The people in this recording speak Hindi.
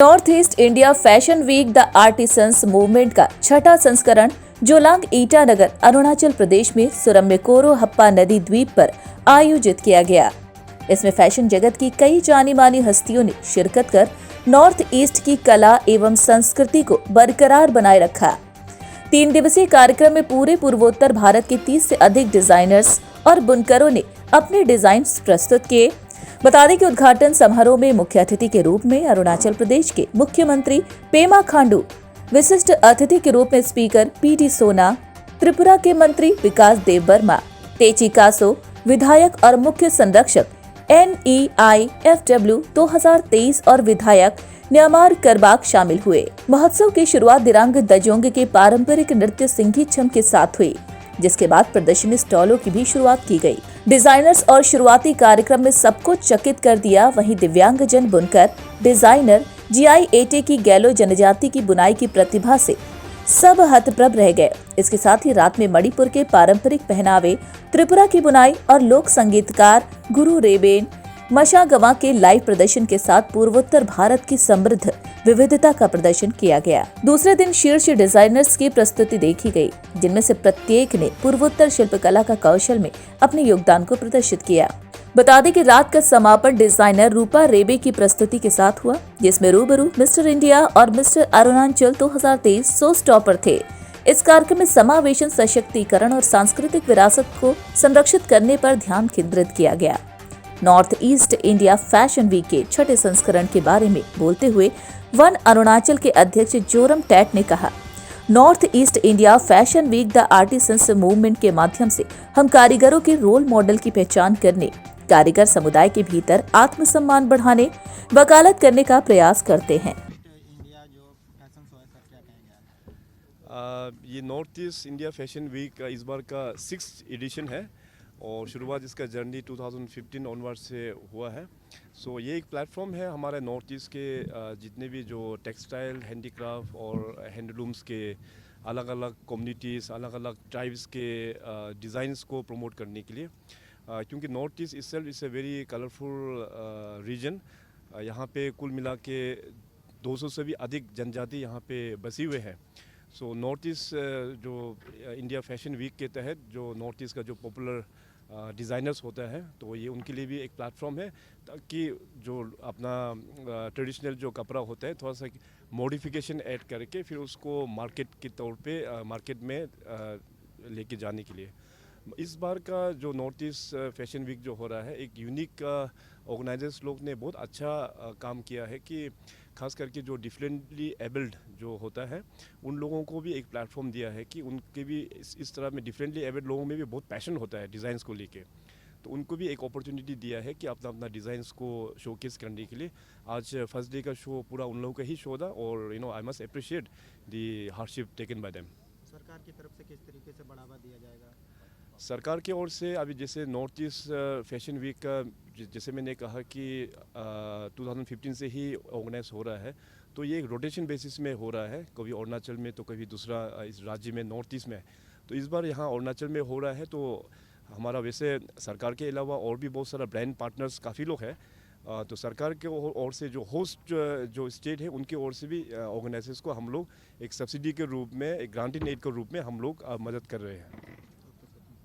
North east India fashion week the artisans movement का छठा संस्करण जोलांग ईटानगर अरुणाचल प्रदेश में सुरम्यकोरो हप्पा नदी द्वीप पर आयोजित किया गया। इसमें फैशन जगत की कई जानी मानी हस्तियों ने शिरकत कर नॉर्थ ईस्ट की कला एवं संस्कृति को बरकरार बनाए रखा। 3 दिवसीय कार्यक्रम में पूरे पूर्वोत्तर भारत के 30 से अधिक डिजाइनर्स और बुनकरों ने अपने डिजाइन प्रस्तुत किए। बता दें कि उद्घाटन समारोह में मुख्य अतिथि के रूप में अरुणाचल प्रदेश के मुख्यमंत्री पेमा खांडू, विशिष्ट अतिथि के रूप में स्पीकर पीडी सोना, त्रिपुरा के मंत्री विकास देव वर्मा, तेची कासो विधायक और मुख्य संरक्षक NEIFW 2023 और विधायक न्यामार करबाक शामिल हुए। महोत्सव की शुरुआत दिरांग दजोंग के पारंपरिक नृत्य सिंघी छम के साथ हुई, जिसके बाद प्रदर्शनी स्टॉलों की भी शुरुआत की गई। डिजाइनर्स और शुरुआती कार्यक्रम में सबको चकित कर दिया। वहीं दिव्यांगजन बुनकर डिजाइनर GIAT की गैलो जनजाति की बुनाई की प्रतिभा से सब हतप्रभ रह गए। इसके साथ ही रात में मणिपुर के पारंपरिक पहनावे, त्रिपुरा की बुनाई और लोक संगीतकार गुरु रेबेन मशागवा के लाइव प्रदर्शन के साथ पूर्वोत्तर भारत की समृद्ध विविधता का प्रदर्शन किया गया। दूसरे दिन शीर्ष डिजाइनर्स की प्रस्तुति देखी गई, जिनमें से प्रत्येक ने पूर्वोत्तर शिल्पकला का कौशल में अपने योगदान को प्रदर्शित किया। बता दें कि रात का समापन डिजाइनर रूपा रेबे की प्रस्तुति के साथ हुआ, जिसमें रूबरू मिस्टर इंडिया और मिस्टर अरुणाचल 2023 शो स्टॉपर थे। इस कार्यक्रम में समावेशन, सशक्तिकरण और सांस्कृतिक विरासत को संरक्षित करने पर ध्यान केंद्रित किया गया। North east India fashion week के छठे संस्करण के बारे में बोलते हुए वन अरुणाचल के अध्यक्ष जोरम टैट ने कहा, north east India fashion week the artisans movement के माध्यम से हम कारीगरों के रोल मॉडल की पहचान करने, कारीगर समुदाय के भीतर आत्मसम्मान बढ़ाने, वकालत करने का प्रयास करते हैं। ये north east India fashion week इस बार का 6th एडिशन है और शुरुआत इसका जर्नी 2015 ऑनवर्ड से हुआ है। सो ये एक प्लेटफॉर्म है हमारे नॉर्थ ईस्ट के जितने भी जो टेक्सटाइल, हैंडीक्राफ्ट और हैंडलूम्स के अलग अलग कम्युनिटीज़, अलग अलग ट्राइब्स के डिज़ाइंस को प्रमोट करने के लिए, क्योंकि north east itself is a very colourful region. यहाँ पे कुल मिला के 200 से भी अधिक जनजाति यहाँ पे बसी हुए हैं। सो नॉर्थ ईस्ट जो इंडिया फैशन वीक के तहत जो नॉर्थ ईस्ट का जो पॉपुलर डिज़ाइनर्स होता है, तो ये उनके लिए भी एक प्लेटफॉर्म है ताकि जो अपना ट्रेडिशनल जो कपड़ा होता है थोड़ा सा मॉडिफिकेशन ऐड करके फिर उसको मार्केट के तौर पे मार्केट में लेके जाने के लिए। इस बार का जो नॉर्थ ईस्ट फैशन वीक जो हो रहा है, एक यूनिक ऑर्गेनाइजर्स लोग ने बहुत अच्छा काम किया है कि खास करके जो डिफरेंटली एबल्ड जो होता है उन लोगों को भी एक प्लेटफॉर्म दिया है कि उनके भी इस तरह में डिफरेंटली एबल्ड लोगों में भी बहुत पैशन होता है डिज़ाइंस को लेके, तो उनको भी एक अपॉर्चुनिटी दिया है कि अपना अपना डिज़ाइंस को शोकेस करने के लिए। आज फर्स्ट डे का शो पूरा उन लोगों का ही शो था और I must appreciate the hardship taken by them. सरकार की तरफ से किस तरीके से बढ़ावा दिया जाएगा? सरकार की ओर से अभी जैसे नॉर्थ ईस्ट फैशन वीक का जैसे मैंने कहा कि 2015 से ही ऑर्गेनाइज हो रहा है, तो ये एक रोटेशन बेसिस में हो रहा है, कभी अरुणाचल में तो कभी दूसरा इस राज्य में नॉर्थ ईस्ट में। तो इस बार यहाँ अरुणाचल में हो रहा है, तो हमारा वैसे सरकार के अलावा और भी बहुत सारा ब्रांड पार्टनर्स काफ़ी लोग हैं, तो सरकार के ओर से जो होस्ट जो स्टेट है उनके ओर से भी ऑर्गेनाइजर्स को हम लोग एक सब्सिडी के रूप में, एक ग्रांट इन एड के रूप में हम लोग मदद कर रहे हैं।